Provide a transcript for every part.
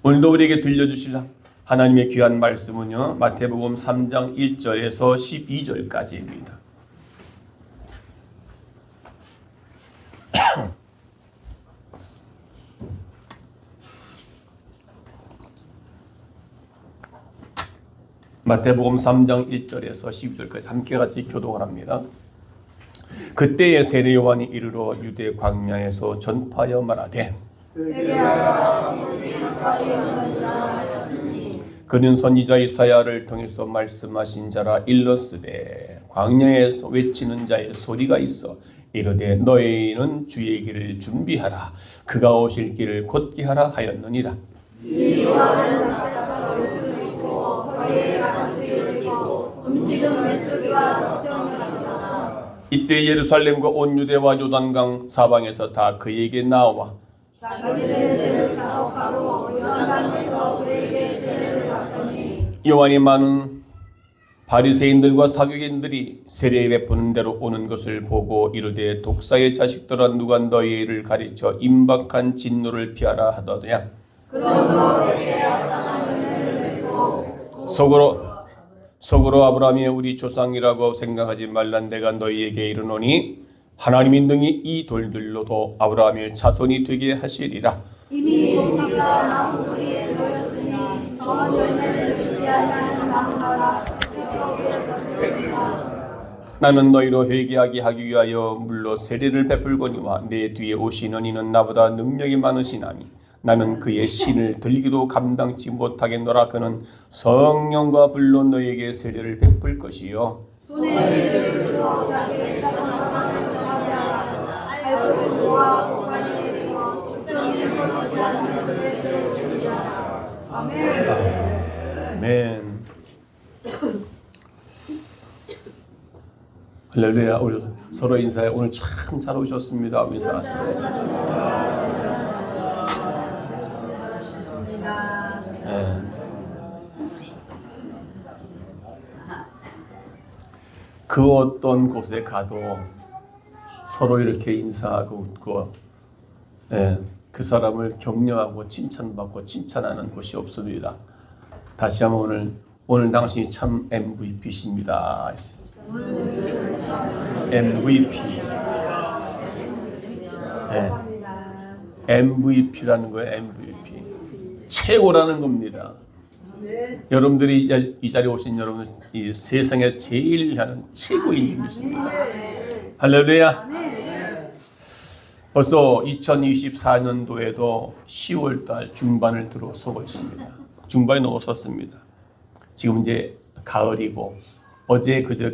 오늘도 우리에게 들려주실 하나님의 귀한 말씀은요, 마태복음 3장 1절에서 12절까지입니다. 마태복음 3장 1절에서 12절까지 함께 같이 교독을 합니다. 그때에 세례 요한이 이르러 유대 광야에서 전파하여 말하되 그는 선지자 이사야를 통해서 말씀하신 자라 일렀으되 광야에서 외치는 자의 소리가 있어 이르되 너희는 주의 길을 준비하라 그가 오실 길을 곧게 하라 하였느니라. 이 요한은 낙타가 옷을 입고 허리에 가죽띠를 띠고 음식은 메뚜기와 수정을 하더라. 이때 예루살렘과 온 유대와 요단강 사방에서 다 그에게 나와 자기들의 죄를 자복하고 요단강에서 그에게 세례를 받더니 요한이 많은 바리새인들과 사교인들이 세례 베푸는 대로 오는 것을 보고 이르되 독사의 자식들아 누가 너희를 가르쳐 임박한 진노를 피하라 하더냐. 그러므로 내게 합당한 은혜를 베고 속으로 아브라함이 우리 조상이라고 생각하지 말란 내가 너희에게 이르노니 하나님이 능히 이 돌들로도 아브라함의 자손이 되게 하시리라. 이미 도끼가 나무 뿌리에 놓였으니 좋은 열매를 맺지 아니하는 나무마다 나는 너희로 회개하게 하기 위하여 물로 세례를 베풀거니와 내 뒤에 오시는 이는 나보다 능력이 많으시나니 나는 그의 신을 들기도 감당치 못하겠노라. 그는 성령과 불로 너희에게 세례를 베풀 것이요 아멘. 할렐루야. 우리 서로 인사해. 오늘 참 잘 오셨습니다. 인사하세요. 네. 그 어떤 곳에 가도 서로 이렇게 인사하고 웃고 그 사람을 격려하고 칭찬받고 칭찬하는 곳이 없습니다. 다시 한번 오늘 당신이 참 MVP십니다. MVP. MVP라는 거예요. MVP. 최고라는 겁니다. 여러분들이 이 자리에 오신 여러분 이 세상에 제일 하는 최고인 줄 믿습니다. 할렐루야. 벌써 2024년도에도 10월달 중반을 들어서고 있습니다. 중반에 넘어섰습니다. 지금 이제 가을이고 어제부터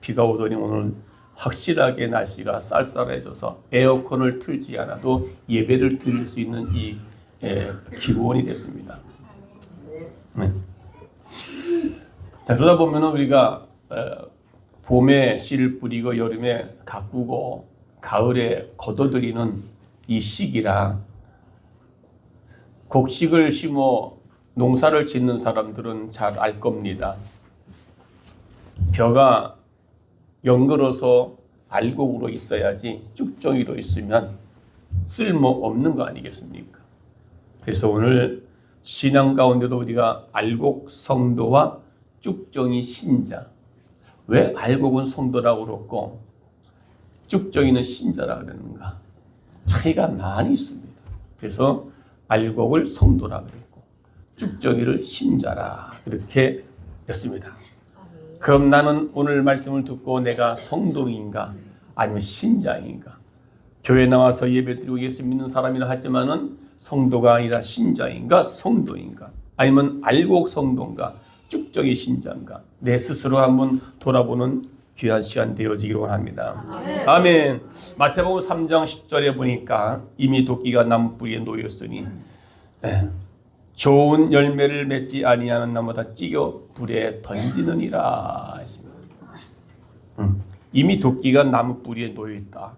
비가 오더니 오늘 확실하게 날씨가 쌀쌀해져서 에어컨을 틀지 않아도 예배를 드릴 수 있는 이 기본이 됐습니다. 네. 자, 그러다 보면 우리가 봄에 씨를 뿌리고 여름에 가꾸고 가을에 걷어들이는 이 시기라 곡식을 심어 농사를 짓는 사람들은 잘 알 겁니다. 벼가 연걸어서 알곡으로 있어야지 쭉정이로 있으면 쓸모없는 거 아니겠습니까? 그래서 오늘 신앙 가운데도 우리가 알곡 성도와 쭉정이 신자. 왜 알곡은 성도라고 그러고 쭉정이는 신자라고 그러는가? 차이가 많이 있습니다. 그래서 알곡을 성도라고 그랬고 쭉정이를 신자라 그렇게 했습니다. 그럼 나는 오늘 말씀을 듣고 내가 성도인가 아니면 신자인가? 교회 나와서 예배드리고 예수 믿는 사람이라 하지만은 성도가 아니라 신자인가 성도인가? 아니면 알곡 성도인가 쭉정이 신자인가? 내 스스로 한번 돌아보는 귀한 시간 되어지기를 원합니다. 아멘. 마태복음 3장 10절에 보니까 이미 도끼가 나무 뿌리에 놓였으니 좋은 열매를 맺지 아니하는 나무다 찢겨 불에 던지느니라 했습니다. 이미 도끼가 나무 뿌리에 놓여 있다.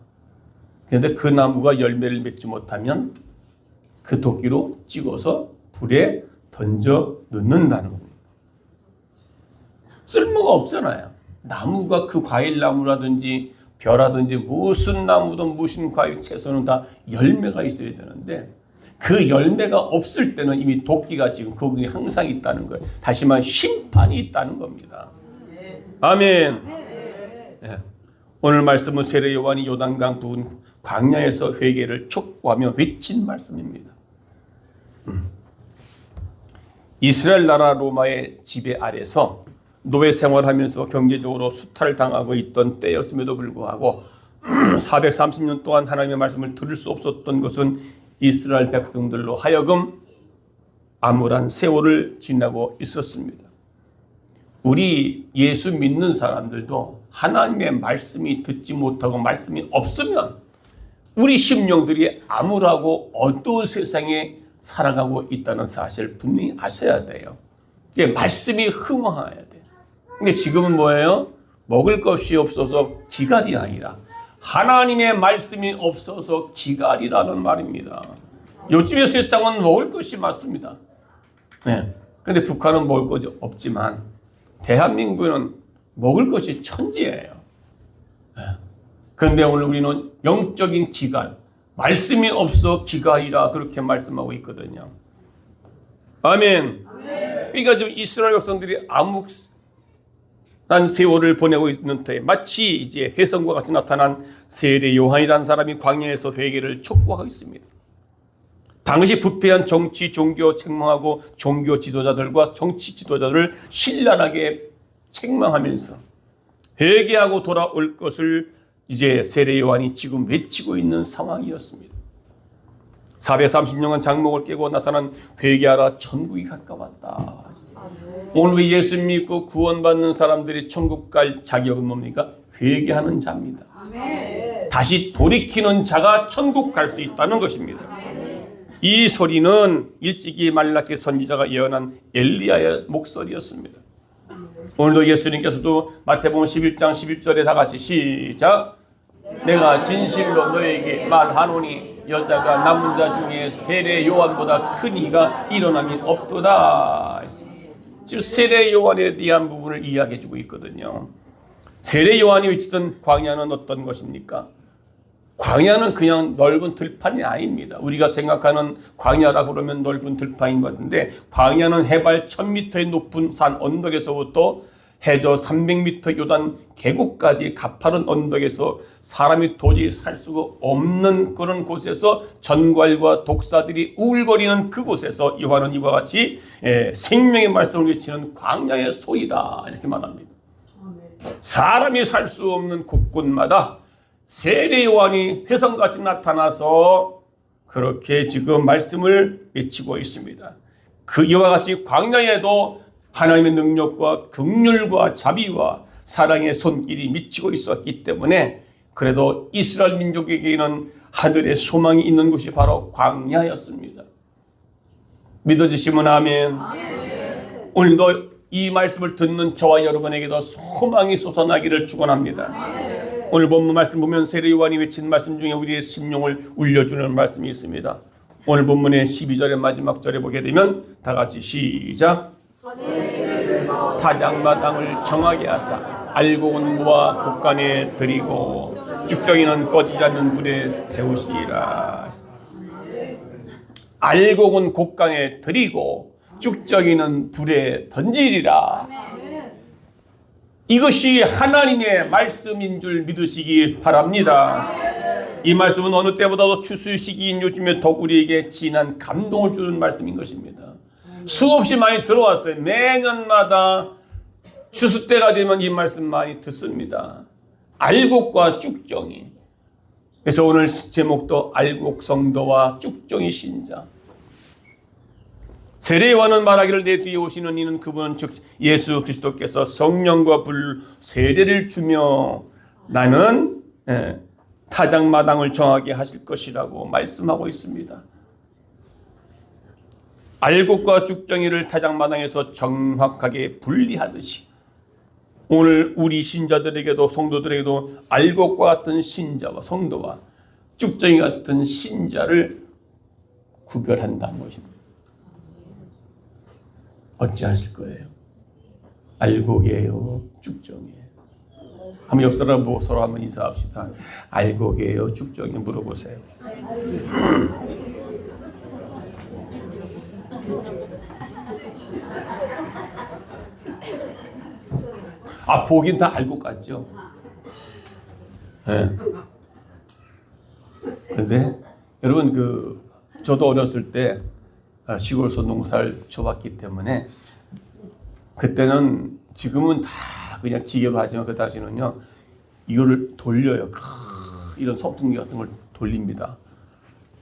그런데 그 나무가 열매를 맺지 못하면 그 도끼로 찍어서 불에 던져 넣는다는 겁니다. 쓸모가 없잖아요. 나무가 그 과일나무라든지 벼라든지 무슨 나무든 무슨 과일 채소는 다 열매가 있어야 되는데 그 열매가 없을 때는 이미 도끼가 지금 거기에 항상 있다는 거예요. 다시 말해 심판이 있다는 겁니다. 아멘. 네. 오늘 말씀은 세례 요한이 요단강 부근 광야에서 회개를 촉구하며 외친 말씀입니다. 이스라엘 나라 로마의 지배 아래서 노예 생활하면서 경제적으로 수탈을 당하고 있던 때였음에도 불구하고 430년 동안 하나님의 말씀을 들을 수 없었던 것은 이스라엘 백성들로 하여금 암울한 세월을 지나고 있었습니다. 우리 예수 믿는 사람들도 하나님의 말씀이 듣지 못하고 말씀이 없으면 우리 심령들이 암울하고 어두운 세상에 살아가고 있다는 사실을 분명히 아셔야 돼요. 말씀이 흥황해야 돼요. 근데 지금은 뭐예요? 먹을 것이 없어서 기갈이 아니라 하나님의 말씀이 없어서 기갈이라는 말입니다. 요즘의 세상은 먹을 것이 많습니다. 네. 근데 북한은 먹을 것이 없지만 대한민국은 먹을 것이 천지예요. 네. 그런데 오늘 우리는 영적인 기갈, 말씀이 없어 기갈이라 그렇게 말씀하고 있거든요. 아멘. 그러니까 지금 이스라엘 백성들이 암묵한 세월을 보내고 있는 터에 마치 이제 혜성과 같이 나타난 세례 요한이라는 사람이 광야에서 회개를 촉구하고 있습니다. 당시 부패한 정치, 종교 책망하고 종교 지도자들과 정치 지도자들을 신랄하게 책망하면서 회개하고 돌아올 것을 이제 세례 요한이 지금 외치고 있는 상황이었습니다. 430년간 장목을 깨고 나타난 회개하라 천국이 가까웠다. 오늘 예수 믿고 구원받는 사람들이 천국 갈 자격은 뭡니까? 회개하는 자입니다. 다시 돌이키는 자가 천국 갈 수 있다는 것입니다. 이 소리는 일찍이 말라기 선지자가 예언한 엘리야의 목소리였습니다. 오늘도 예수님께서도 마태복음 11장 11절에 다 같이 시작. 내가 진실로 너에게 말하노니 여자가 남은 자 중에 세례 요한보다 큰 이가 일어남이 없도다. 지금 세례 요한에 대한 부분을 이야기해 주고 있거든요. 세례 요한이 외치던 광야는 어떤 것입니까? 광야는 그냥 넓은 들판이 아닙니다. 우리가 생각하는 광야라고 그러면 넓은 들판인 것 같은데 광야는 해발 1000m의 높은 산 언덕에서부터 해저 300m 요단 계곡까지 가파른 언덕에서 사람이 도저히 살 수가 없는 그런 곳에서 전갈과 독사들이 우울거리는 그곳에서 요한은 이와 같이 생명의 말씀을 외치는 광야의 소리다 이렇게 말합니다. 사람이 살 수 없는 곳곳마다 세례 요한이 혜성같이 나타나서 그렇게 지금 말씀을 외치고 있습니다. 그 이와 같이 광야에도 하나님의 능력과 긍휼과 자비와 사랑의 손길이 미치고 있었기 때문에 그래도 이스라엘 민족에게는 하늘의 소망이 있는 곳이 바로 광야였습니다. 믿어주시면 아멘. 오늘도 이 말씀을 듣는 저와 여러분에게도 소망이 솟아나기를 축원합니다. 오늘 본문 말씀 보면 세례 요한이 외친 말씀 중에 우리의 심령을 울려주는 말씀이 있습니다. 오늘 본문의 12절의 마지막 절에 보게 되면 다 같이 시작. 타작마당을 정하게 하사 알곡은 모아 곡간에 들이고 죽정이는 꺼지지 않는 불에 태우시리라. 알곡은 곡간에 들이고 죽정이는 불에 던지리라. 이것이 하나님의 말씀인 줄 믿으시기 바랍니다. 이 말씀은 어느 때보다도 추수 시기인 요즘에 더욱 우리에게 진한 감동을 주는 말씀인 것입니다. 수없이 많이 들어왔어요. 매년마다 추수 때가 되면 이 말씀 많이 듣습니다. 알곡과 쭉정이. 그래서 오늘 제목도 알곡 성도와 쭉정이 신자. 세례 요한은 말하기를 내 뒤에 오시는 이는 그분은 즉 예수 그리스도께서 성령과 불 세례를 주며 나는 타작마당을 정하게 하실 것이라고 말씀하고 있습니다. 알곡과 쭉정이를 타작마당에서 정확하게 분리하듯이 오늘 우리 신자들에게도 성도들에게도 알곡과 같은 신자와 성도와 쭉정이 같은 신자를 구별한다는 것입니다. 어찌하실 거예요? 알곡이에요? 쭉정이에요? 한번 옆 사람 보고 서로 한번 인사합시다. 알곡이에요? 쭉정이에요? 물어보세요. 보긴 다 알고 갔죠. 네. 근데 여러분 저도 어렸을 때 시골에서 농사를 쳐봤기 때문에 그때는 지금은 다 그냥 기계로 하지만 그 당시는요 이거를 돌려요. 이런 선풍기 같은 걸 돌립니다.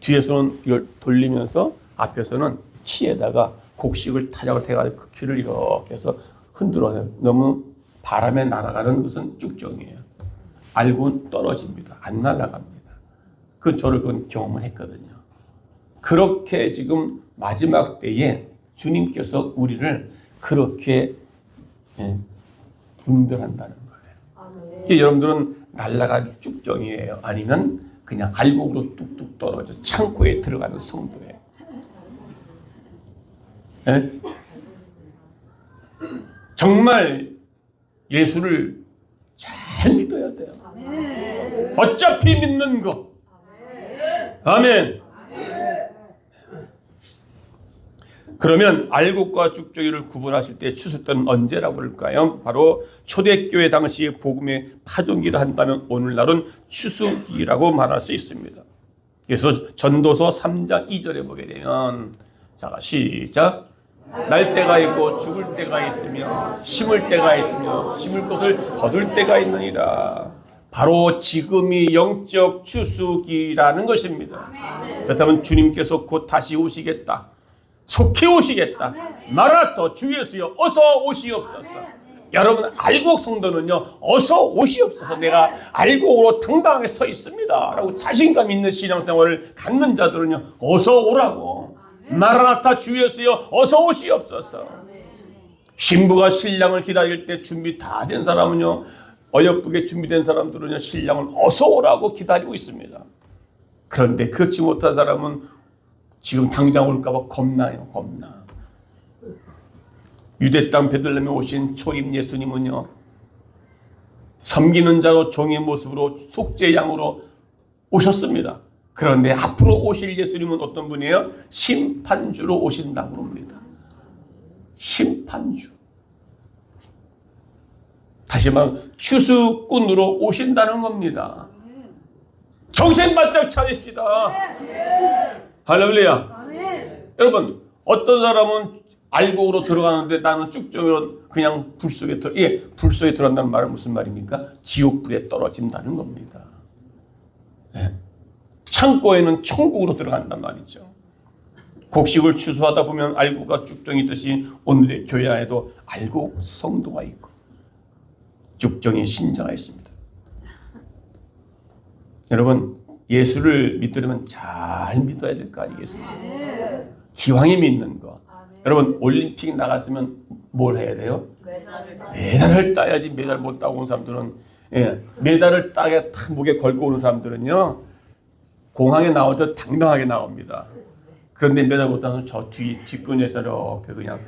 뒤에서는 이걸 돌리면서 앞에서는 키에다가 곡식을 타작을 해가지고 그 키를 이렇게 해서 흔들어요. 너무 바람에 날아가는 것은 쭉정이에요. 알고는 떨어집니다. 안 날아갑니다. 저를 경험을 했거든요. 그렇게 지금 마지막 때에 주님께서 우리를 그렇게 분별한다는 거예요. 여러분들은 날아갈 쭉정이에요? 아니면 그냥 알곡으로 뚝뚝 떨어져 창고에 들어가는 성도예요? 네? 정말 예수를 잘 믿어야 돼요. 어차피 믿는 거. 아멘. 그러면 알곡과 쭉정이를 구분하실 때 추수때는 언제라고 그럴까요? 바로 초대교회 당시 복음의 파종기를 한다면 오늘날은 추수기라고 말할 수 있습니다. 그래서 전도서 3장 2절에 보게 되면 자, 시작. 날 때가 있고 죽을 때가 있으며 심을 때가 있으며 심을 것을 거둘 때가 있느니라. 바로 지금이 영적 추수기라는 것입니다. 그렇다면 주님께서 곧 다시 오시겠다. 속히 오시겠다. 마라나타 주 예수여 어서 오시옵소서. 여러분 알곡 성도는요 어서 오시옵소서. 내가 알곡으로 당당하게 서 있습니다 라고 자신감 있는 신앙생활을 갖는 자들은요 어서 오라고. 마라나타 주 예수여 어서 오시옵소서. 신부가 신랑을 기다릴 때 준비 다 된 사람은요 어여쁘게 준비된 사람들은요 신랑을 어서 오라고 기다리고 있습니다. 그런데 그렇지 못한 사람은 지금 당장 올까봐 겁나요. 겁나. 유대 땅 베들레헴에 오신 초임 예수님은요 섬기는 자로 종의 모습으로 속죄 양으로 오셨습니다. 그런데 앞으로 오실 예수님은 어떤 분이에요? 심판주로 오신다고 합니다. 심판주. 다시 말하면 추수꾼으로 오신다는 겁니다. 정신 바짝 차리십시다. 할렐루야. 여러분 어떤 사람은 알곡으로 들어가는데 나는 쭉정이로 그냥 불 속에 불 속에 들어간다는 말은 무슨 말입니까? 지옥불에 떨어진다는 겁니다. 네. 창고에는 천국으로 들어간단 말이죠. 곡식을 추수하다 보면 알곡과 쭉정이 있듯이 오늘의 교회 안에도 알곡 성도가 있고 쭉정이 신자가 있습니다. 여러분 예수를 믿으려면 잘 믿어야 될 거 아니겠습니까? 기왕에 믿는 거. 여러분 올림픽 나갔으면 뭘 해야 돼요? 메달을 따야지. 메달 못 따고 온 사람들은 메달을 따게 탁 목에 걸고 오는 사람들은요 공항에 나올 때 당당하게 나옵니다. 그런데 메달 못 따서 저 뒷근에서 이렇게 그냥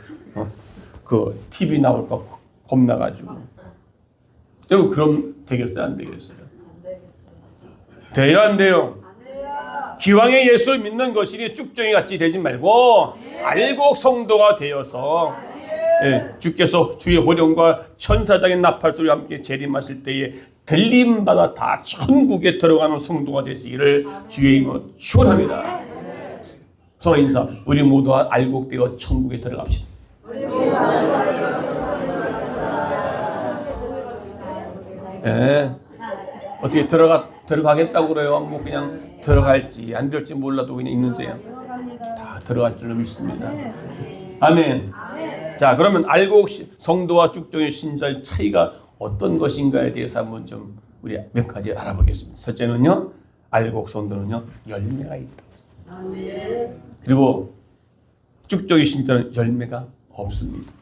TV 나올까 겁나가지고. 여러분 그럼 되겠어요? 안 되겠어요? 돼요? 안 돼요? 기왕에 예수를 믿는 것이니 쭉정이 같이 되지 말고 알곡 성도가 되어서 주께서 주의 호령과 천사장의 나팔소리와 함께 재림하실 때에 들림받아 다 천국에 들어가는 성도가 되시기를 주의 이름으로 축원합니다. 서로 인사. 우리 모두 알곡되어 천국에 들어갑시다. 어떻게 들어가겠다고 그래요? 뭐 그냥 들어갈지 안 될지 몰라도 그냥 있는데요. 다 들어갈 줄로 믿습니다. 아멘. 자, 그러면 알곡 성도와 쭉정의 신자의 차이가 어떤 것인가에 대해서 한번 좀 우리 몇 가지 알아보겠습니다. 첫째는요, 알곡 성도는요 열매가 있다. 그리고 쭉정의 신자는 열매가 없습니다.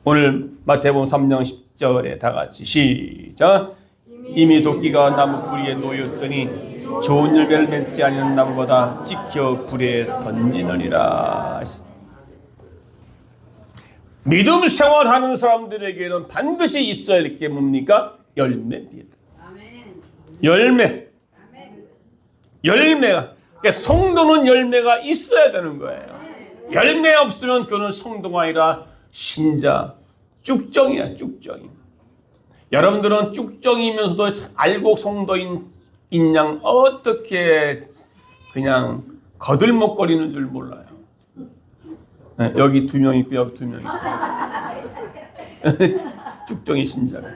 오늘 마태복음 3장 10절에 다 같이 시작. 이미 도끼가 나무 뿌리에 놓였으니 좋은 열매를 맺지 않는 나무보다 찍혀 불에 던지느니라. 믿음 생활하는 사람들에게는 반드시 있어야 할 게 뭡니까? 열매입니다. 열매. 열매가. 그러니까 성도는 열매가 있어야 되는 거예요. 열매 없으면 그는 성도가 아니라 신자, 쭉정이야, 쭉정이. 여러분들은 쭉정이면서도 알곡 성도인 양 어떻게 그냥 거들먹거리는 줄 몰라요. 네, 여기 2명 있고 여기 2명 있어요. 쭉정이 신자가.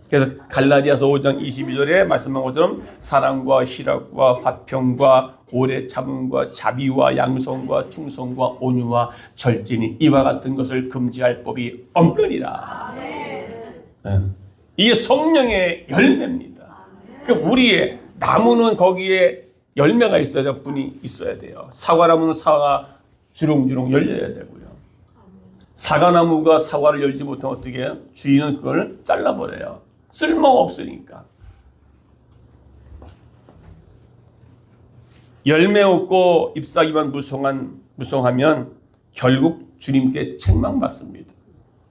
그래서 갈라디아서 5장 22절에 말씀한 것처럼 사랑과 희락과 화평과 오래 참음과 자비와 양성과 충성과 온유와 절제니 이와 같은 것을 금지할 법이 없느니라. 이게 성령의 열매입니다. 그 우리의 나무는 거기에 열매가 있어야 될 뿐이 있어야 돼요. 사과나무는 사과가 주렁주렁 열려야 되고요. 사과나무가 사과를 열지 못하면 어떻게 해요? 주인은 그걸 잘라버려요. 쓸모가 없으니까. 열매 없고 잎사귀만 무성하면 결국 주님께 책망받습니다.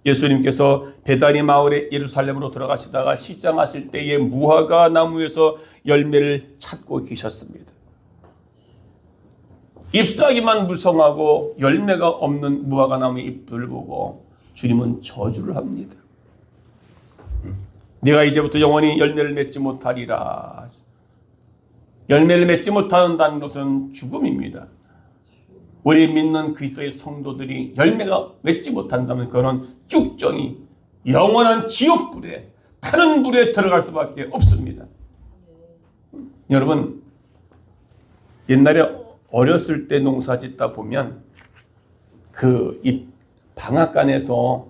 예수님께서 베다니 마을의 예루살렘으로 들어가시다가 시장하실 때에 무화과 나무에서 열매를 찾고 계셨습니다. 잎사귀만 무성하고 열매가 없는 무화과 나무의 잎을 보고 주님은 저주를 합니다. 내가 이제부터 영원히 열매를 맺지 못하리라. 열매를 맺지 못한다는 것은 죽음입니다. 우리 믿는 그리스도의 성도들이 열매가 맺지 못한다면 그는 쭉정이 영원한 지옥불에 타는 불에 들어갈 수밖에 없습니다. 여러분, 옛날에 어렸을 때 농사 짓다 보면 이 방앗간에서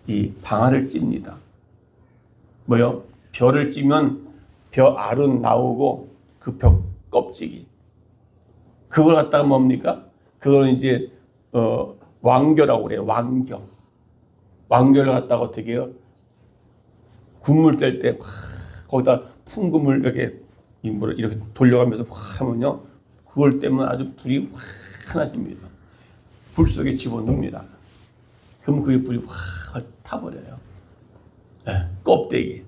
이 방아를 찝니다. 뭐요? 벼를 찌면 벼 알은 나오고 그 벼 껍질이 그걸 갖다가 뭡니까? 그걸 이제 왕겨라고 그래요. 왕겨를 갖다가 어떻게 해요? 국물 뗄 때 거기다 풍금을 이렇게 돌려가면서 하면요, 그걸 떼면 아주 불이 환해집니다. 불 속에 집어넣습니다. 그럼 그게 불이 확 타버려요. 네, 껍데기.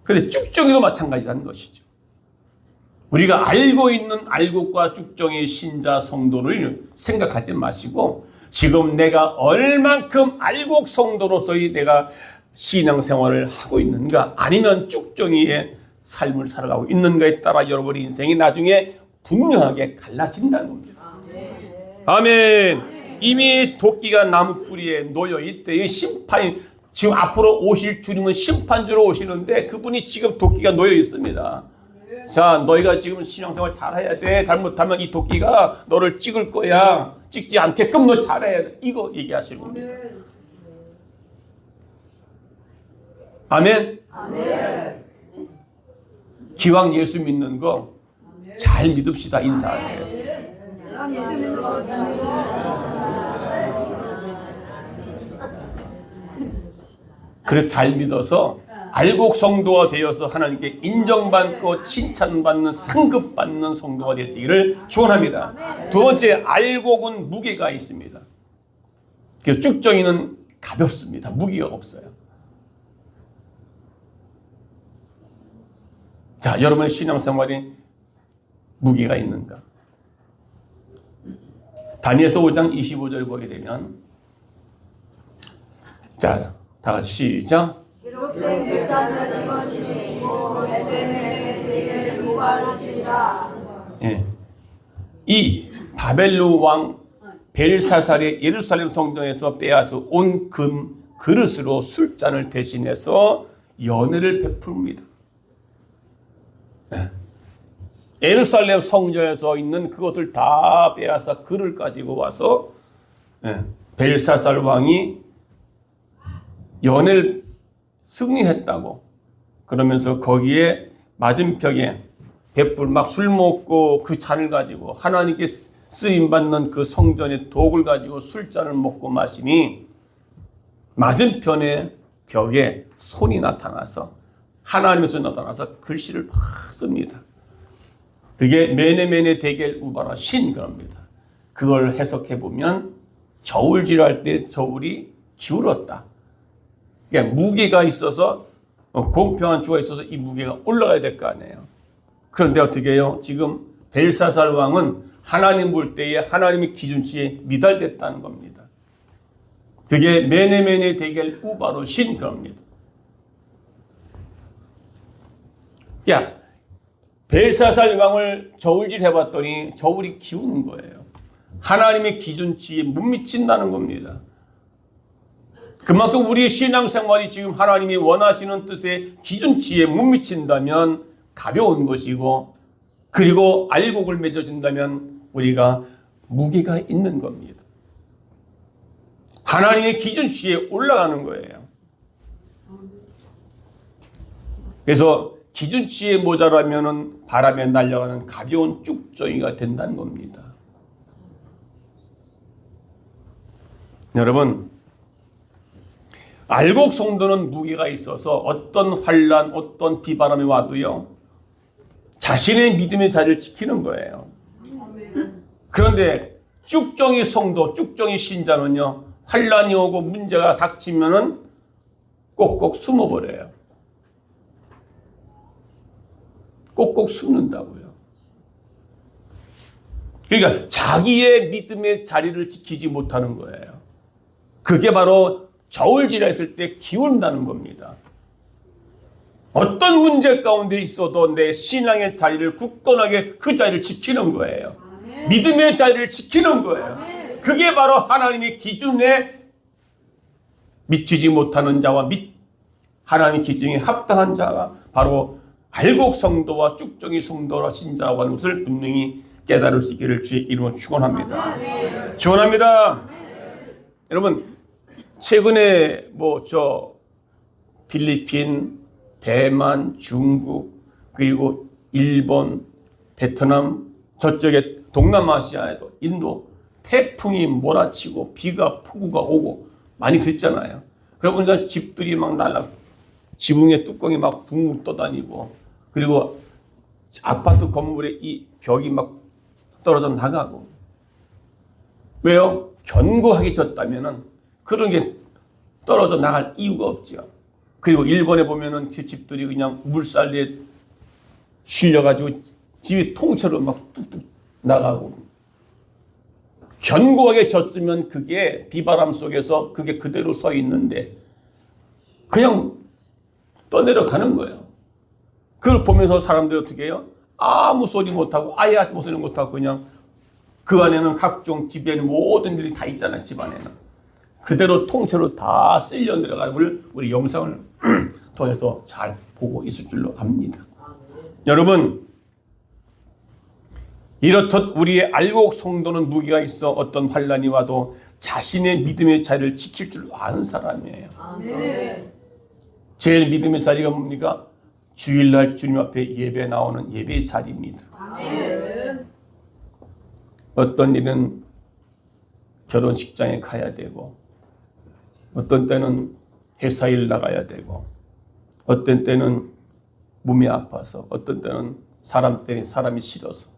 그런데 쭉정이도 마찬가지라는 것이죠. 우리가 알고 있는 알곡과 쭉정의 신자 성도를 생각하지 마시고 지금 내가 얼만큼 알곡 성도로서의 내가 신앙생활을 하고 있는가, 아니면 쭉정이의 삶을 살아가고 있는가에 따라 여러분의 인생이 나중에 분명하게 갈라진다는 겁니다. 아멘. 이미 도끼가 나무 뿌리에 놓여 있대. 심판이 지금 앞으로 오실 주님은 심판주로 오시는데 그분이 지금 도끼가 놓여 있습니다. 자, 너희가 지금 신앙생활 잘해야 돼. 잘못하면 이 도끼가 너를 찍을 거야. 찍지 않게끔 너 잘해야 돼. 이거 얘기하시는 겁니다. 아멘. 아멘. 기왕 예수 믿는 거 잘 믿읍시다. 인사하세요. 그래서 잘 믿어서 알곡 성도가 되어서 하나님께 인정받고 칭찬받는, 상급받는 성도가 되시기를 축원합니다. 두 번째, 알곡은 무게가 있습니다. 그래서 쭉정이는 가볍습니다. 무게가 없어요. 자, 여러분의 신앙생활이 무게가 있는가? 다니엘서 5장 25절 보게 되면, 자, 다 같이 시작. 기록된 글자는 이것이니 에덴의 요구하시리라. 예. 이 바벨론 왕 벨사살의 예루살렘 성전에서 빼앗아 온 금 그릇으로 술잔을 대신해서 연회를 베풉니다. 예. 예루살렘 성전에서 있는 그것을 다 빼앗아 그릇 가지고 와서 벨사살 왕이 연회를 승리했다고 그러면서 거기에 맞은벽에 뱃불 막 술 먹고 그 잔을 가지고 하나님께 쓰임받는 그 성전의 독을 가지고 술잔을 먹고 마시니 맞은편에 벽에 손이 나타나서 하나님의 손이 나타나서 글씨를 막 씁니다. 그게 메네메네 데겔 우바라 신 그럽니다. 그걸 해석해 보면 저울질할 때 저울이 기울었다. 그러니까 무게가 있어서 공평한 주가 있어서 이 무게가 올라가야 될 거 아니에요. 그런데 어떻게 해요? 지금 벨사살 왕은 하나님 볼 때에 하나님의 기준치에 미달됐다는 겁니다. 그게 메네메네 데겔 우바로신 겁니다. 야, 벨사살 왕을 저울질 해봤더니 저울이 기우는 거예요. 하나님의 기준치에 못 미친다는 겁니다. 그만큼 우리의 신앙생활이 지금 하나님이 원하시는 뜻의 기준치에 못 미친다면 가벼운 것이고, 그리고 알곡을 맺어준다면 우리가 무게가 있는 겁니다. 하나님의 기준치에 올라가는 거예요. 그래서 기준치에 모자라면은 바람에 날아가는 가벼운 쭉정이가 된다는 겁니다. 여러분, 알곡 성도는 무게가 있어서 어떤 환난, 어떤 비바람이 와도요, 자신의 믿음의 자리를 지키는 거예요. 그런데 쭉정이 성도, 쭉정이 신자는요, 환난이 오고 문제가 닥치면은 꼭꼭 숨어버려요. 꼭꼭 숨는다고요. 그러니까 자기의 믿음의 자리를 지키지 못하는 거예요. 그게 바로 저울질했을 때 기운다는 겁니다. 어떤 문제 가운데 있어도 내 신앙의 자리를 굳건하게 그 자리를 지키는 거예요. 아멘. 믿음의 자리를 지키는 거예요. 아멘. 그게 바로 하나님의 기준에 미치지 못하는 자와 하나님의 기준에 합당한 자가 바로 알곡 성도와 쭉정이 성도와 신자라고 하는 것을 분명히 깨달을 수 있기를 주의 이름으로 축원합니다. 아멘. 축원합니다. 아멘. 여러분, 최근에 필리핀, 대만, 중국, 그리고 일본, 베트남, 저쪽에 동남아시아에도 인도 태풍이 몰아치고 비가 폭우가 오고 많이 됐잖아요. 그러고 보니까 집들이 막 지붕에 뚜껑이 막 붕붕 떠다니고, 그리고 아파트 건물에 이 벽이 막 떨어져 나가고. 왜요? 견고하게 졌다면은 그런 게 떨어져 나갈 이유가 없죠. 그리고 일본에 보면은 그 집들이 그냥 물살에 실려가지고 집이 통째로 막 뚝뚝 나가고. 견고하게 졌으면 그게 비바람 속에서 그게 그대로 서 있는데 그냥 떠내려가는 거예요. 그걸 보면서 사람들이 어떻게 해요? 아무 소리 못하고 아예 아무 소리 못하고 그냥 그 안에는 각종 집에는 모든 일이 다 있잖아요. 집 안에는. 그대로 통째로 다 쓸려 내려가는 걸 우리 영상을 통해서 잘 보고 있을 줄로 압니다. 여러분, 이렇듯 우리의 알곡 성도는 무게가 있어 어떤 환난이 와도 자신의 믿음의 자리를 지킬 줄 아는 사람이에요. 아멘. 제일 믿음의 자리가 뭡니까? 주일날 주님 앞에 예배 나오는 예배의 자리입니다. 아멘. 어떤 일은 결혼식장에 가야 되고, 어떤 때는 회사 일 나가야 되고, 어떤 때는 몸이 아파서, 어떤 때는 사람 때문에 사람이 싫어서,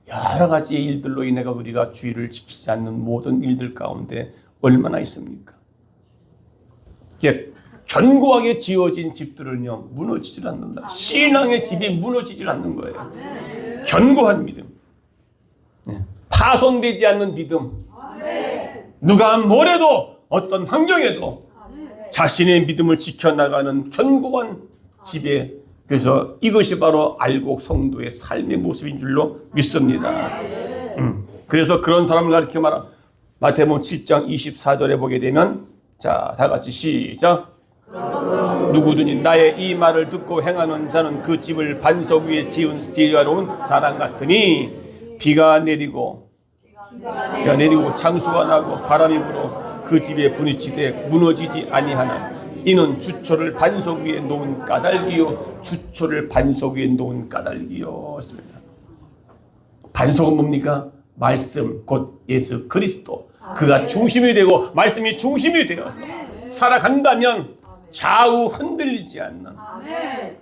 여러 가지의 일들로 인해 우리가 주의를 지키지 않는 모든 일들 가운데 얼마나 있습니까? 견고하게 지어진 집들은요, 무너지질 않는다. 신앙의 집이 무너지질 않는 거예요. 견고한 믿음. 파손되지 않는 믿음. 누가 뭐래도 어떤 환경에도 자신의 믿음을 지켜나가는 견고한 집에, 그래서 이것이 바로 알곡 성도의 삶의 모습인 줄로 믿습니다. 그래서 그런 사람을 가리켜 말하 마태복음 7장 24절에 보게 되면, 자, 다 같이 시작. 누구든지 나의 이 말을 듣고 행하는 자는 그 집을 반석 위에 지은 지혜로운 사람 같으니 비가 내리고 장수가 나고 바람이 불어 그 집에 부딪히되 무너지지 아니하나 이는 주초를 반석 위에 놓은 까닭이요 주초를 반석 위에 놓은 까닭이요. 반석은 뭡니까? 말씀, 곧 예수 그리스도. 그가 중심이 되고 말씀이 중심이 되어서 살아간다면 좌우 흔들리지 않는. 네.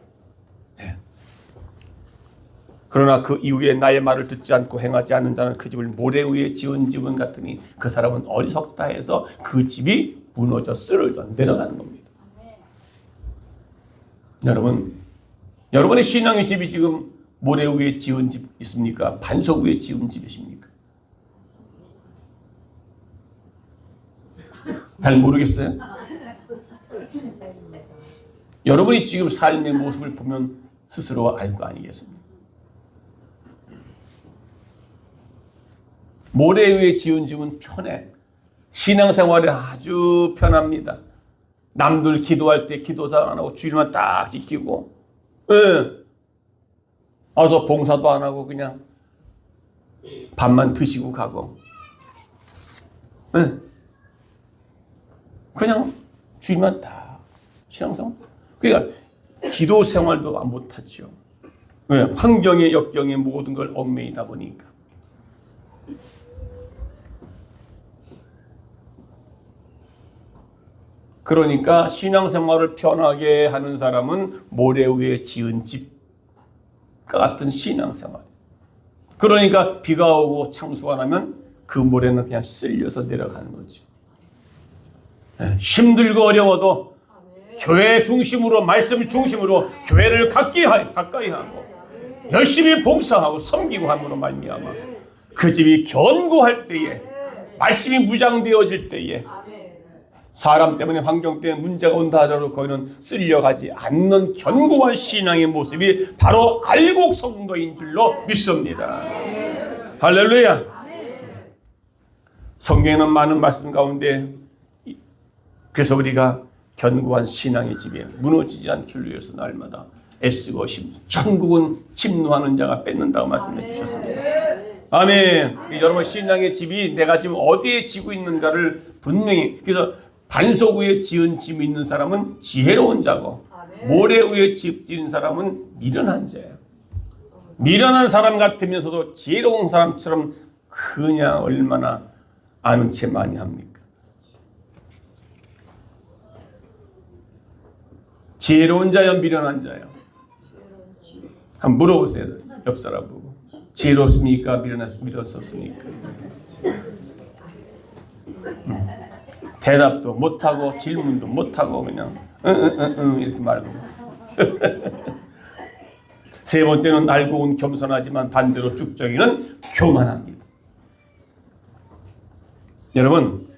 그러나 그 이후에 나의 말을 듣지 않고 행하지 않는 자는 그 집을 모래 위에 지은 집은 같으니 그 사람은 어리석다 해서 그 집이 무너져 쓰러져 내려가는 겁니다. 여러분, 여러분의 신앙의 집이 지금 모래 위에 지은 집 있습니까? 반석 위에 지은 집이십니까? 잘 모르겠어요? 여러분이 지금 삶의 모습을 보면 스스로 알 거 아니겠습니까? 모래 위에 지은 집은 편해. 신앙생활이 아주 편합니다. 남들 기도할 때 기도 잘 안 하고 주일만 딱 지키고, 와서 봉사도 안 하고 그냥 밥만 드시고 가고, 그냥 주일만 다 신앙생활. 그러니까 기도 생활도 안 못하죠. 왜? 환경에 역경에 모든 걸 얽매이다 보니까. 그러니까 신앙생활을 편하게 하는 사람은 모래 위에 지은 집과 같은 신앙생활. 그러니까 비가 오고 창수가 나면 그 모래는 그냥 쓸려서 내려가는 거죠. 힘들고 어려워도 교회 중심으로, 말씀 중심으로 교회를 가까이 하고 열심히 봉사하고 섬기고 함으로 말미암아 그 집이 견고할 때에, 말씀이 무장되어질 때에, 사람 때문에 환경 때문에 문제가 온다 하더라도 거기는 쓸려가지 않는 견고한 신앙의 모습이 바로 알곡 성도인 줄로 믿습니다. 할렐루야. 성경에는 많은 말씀 가운데 그래서 우리가 견고한 신앙의 집에 무너지지 않기를 위해서 날마다 애쓰고 천국은 침노하는 자가 뺏는다고 말씀해 주셨습니다. 아멘. 여러분, 신앙의 집이 내가 지금 어디에 지고 있는가를 분명히, 그래서 반석 위에 지은 집이 있는 사람은 지혜로운 자고, 모래 위에 집 지은 사람은 미련한 자예요. 미련한 사람 같으면서도 지혜로운 사람처럼 그냥 얼마나 아는 채 많이 합니까? 지혜로운 자요, 미련한 자요? 한번 물어보세요. 옆 사람 보고. 지혜롭습니까? 미련스럽습니까? 대답도 못하고 질문도 못하고 그냥 이렇게 말고. 세 번째는 알고는 겸손하지만 반대로 쭉정이는 교만합니다. 여러분,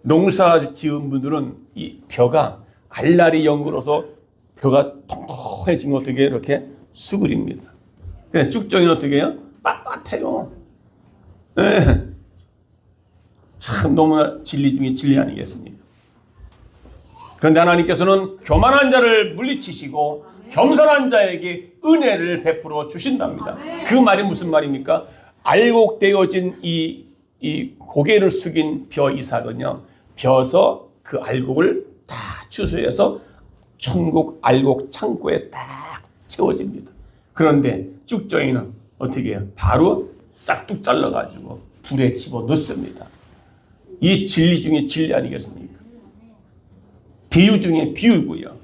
농사 지은 분들은 이 벼가 알날이 연글어서 벼가 통통해진 거 어떻게 이렇게 수그립니다. 근데 쭉정이는 어떻게 해요? 빳빳해요. 네. 참 너무나 진리 중에 진리 아니겠습니까? 그런데 하나님께서는 교만한 자를 물리치시고 겸손한 자에게 은혜를 베풀어 주신답니다. 그 말이 무슨 말입니까? 알곡되어진 이 고개를 숙인 벼 이삭은요, 벼서 그 알곡을 다 추수해서 천국 알곡 창고에 딱 채워집니다. 그런데 쭉정이는 어떻게 해요? 바로 싹둑 잘라가지고 불에 집어넣습니다. 이 진리 중에 진리 아니겠습니까? 비유 중에 비유고요.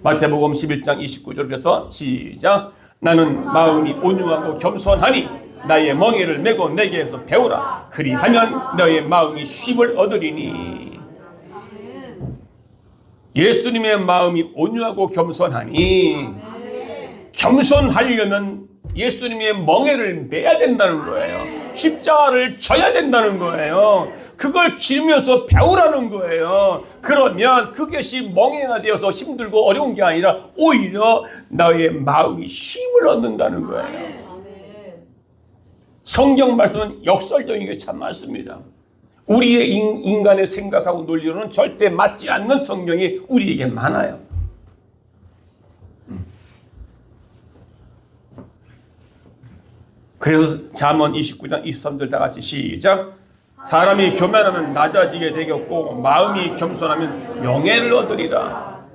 마태복음 11장 29절 그래서 시작. 나는 마음이 온유하고 겸손하니 나의 멍에를 메고 내게서 배우라. 그리하면 너의 마음이 쉼을 얻으리니. 예수님의 마음이 온유하고 겸손하니, 겸손하려면 예수님의 멍에를 매야 된다는 거예요. 십자가를 져야 된다는 거예요. 그걸 지으면서 배우라는 거예요. 그러면 그것이 멍에가 되어서 힘들고 어려운 게 아니라 오히려 나의 마음이 쉼을 얻는다는 거예요. 성경 말씀은 역설적인 게 참 많습니다. 우리의 인간의 생각하고 논리로는 절대 맞지 않는 성경이 우리에게 많아요. 그래서 잠언 29장 23절 다 같이 시작. 사람이 교만하면 낮아지게 되겠고 마음이 겸손하면 명예를 얻으리라.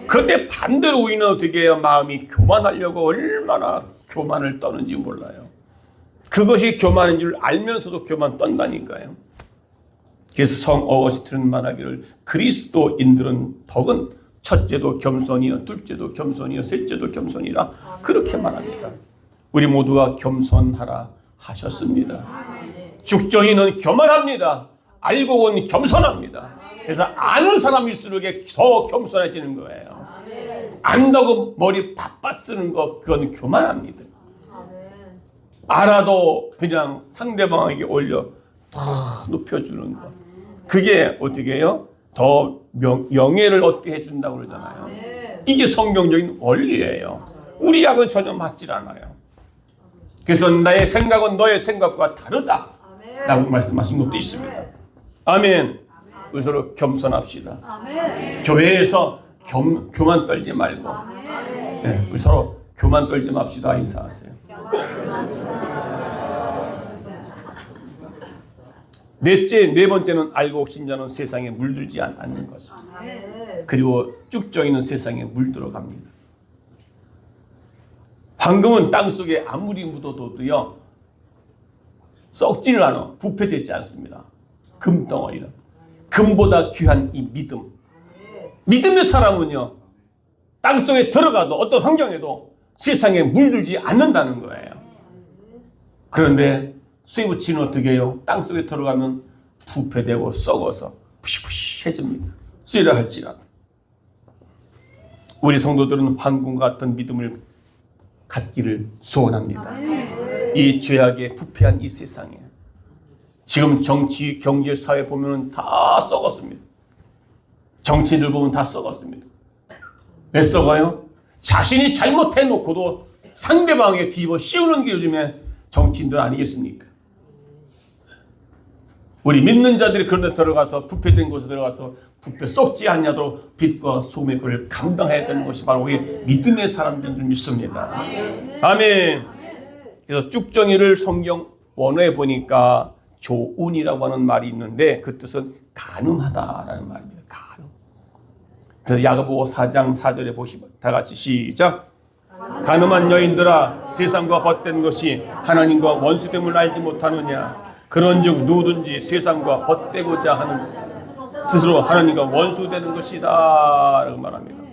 그런데 반대로 우리는 어떻게 해요? 마음이 교만하려고 얼마나 교만을 떠는지 몰라요. 그것이 교만인 줄 알면서도 교만 떤다니까요. 그래서 성 어거스틴은 말하기를 그리스도인들은 덕은 첫째도 겸손이요, 둘째도 겸손이요, 셋째도 겸손이라 그렇게 말합니다. 우리 모두가 겸손하라 하셨습니다. 죽정이는 교만합니다. 알고는 겸손합니다. 그래서 아는 사람일수록 더 겸손해지는 거예요. 안다고 머리 바빠 쓰는 거 그건 교만합니다. 아멘. 알아도 그냥 상대방에게 올려 다 높여주는 거. 그게 어떻게 해요? 더 명예를 얻게 해준다고 그러잖아요. 이게 성경적인 원리예요. 우리 약은 전혀 맞질 않아요. 그래서 나의 생각은 너의 생각과 다르다 라고 말씀하신 것도 있습니다. 아멘. 우리 서로 겸손합시다. 아멘. 교회에서 교만 떨지 말고 네, 우리 서로 교만 떨지 맙시다. 인사하세요. 네 번째는 알고 옥신 자는 세상에 물들지 않는 것을. 그리고 쭉정이는 세상에 물들어갑니다. 황금은 땅속에 아무리 묻어둬도요 썩지를 않아 부패되지 않습니다. 금덩어리는 금보다 귀한 이 믿음. 믿음의 사람은요 땅속에 들어가도 어떤 환경에도 세상에 물들지 않는다는 거예요. 그런데 쇠붙이는 어떻게 해요? 땅속에 들어가면 부패되고 썩어서 푸시푸시해집니다. 쇠라 할지라도. 우리 성도들은 황금 같은 믿음을 갖기를 소원합니다. 이 죄악에 부패한 이 세상에 지금 정치, 경제, 사회 보면 다 썩었습니다. 정치인들 보면 다 썩었습니다. 왜 썩어요? 자신이 잘못해놓고도 상대방에게 뒤집어 씌우는 게 요즘에 정치인들 아니겠습니까? 우리 믿는 자들이 그런 데 들어가서 부패된 곳에 들어가서 부패 썩지 않냐도 빛과 소금의 그를 감당해야 되는 것이 바로 우리 믿음의 사람들인 줄 믿습니다. 아멘. 그래서 쭉정이를 성경 원어에 보니까 조운이라고 하는 말이 있는데 그 뜻은 가늠하다라는 말입니다. 가늠. 그래서 야고보 4장 4절에 보시면 다 같이 시작. 가늠한 여인들아 세상과 벗된 것이 하나님과 원수됨을 알지 못하느냐. 그런즉 누구든지 세상과 벗되고자 하는 스스로 하나님과 원수되는 것이다 라고 말합니다.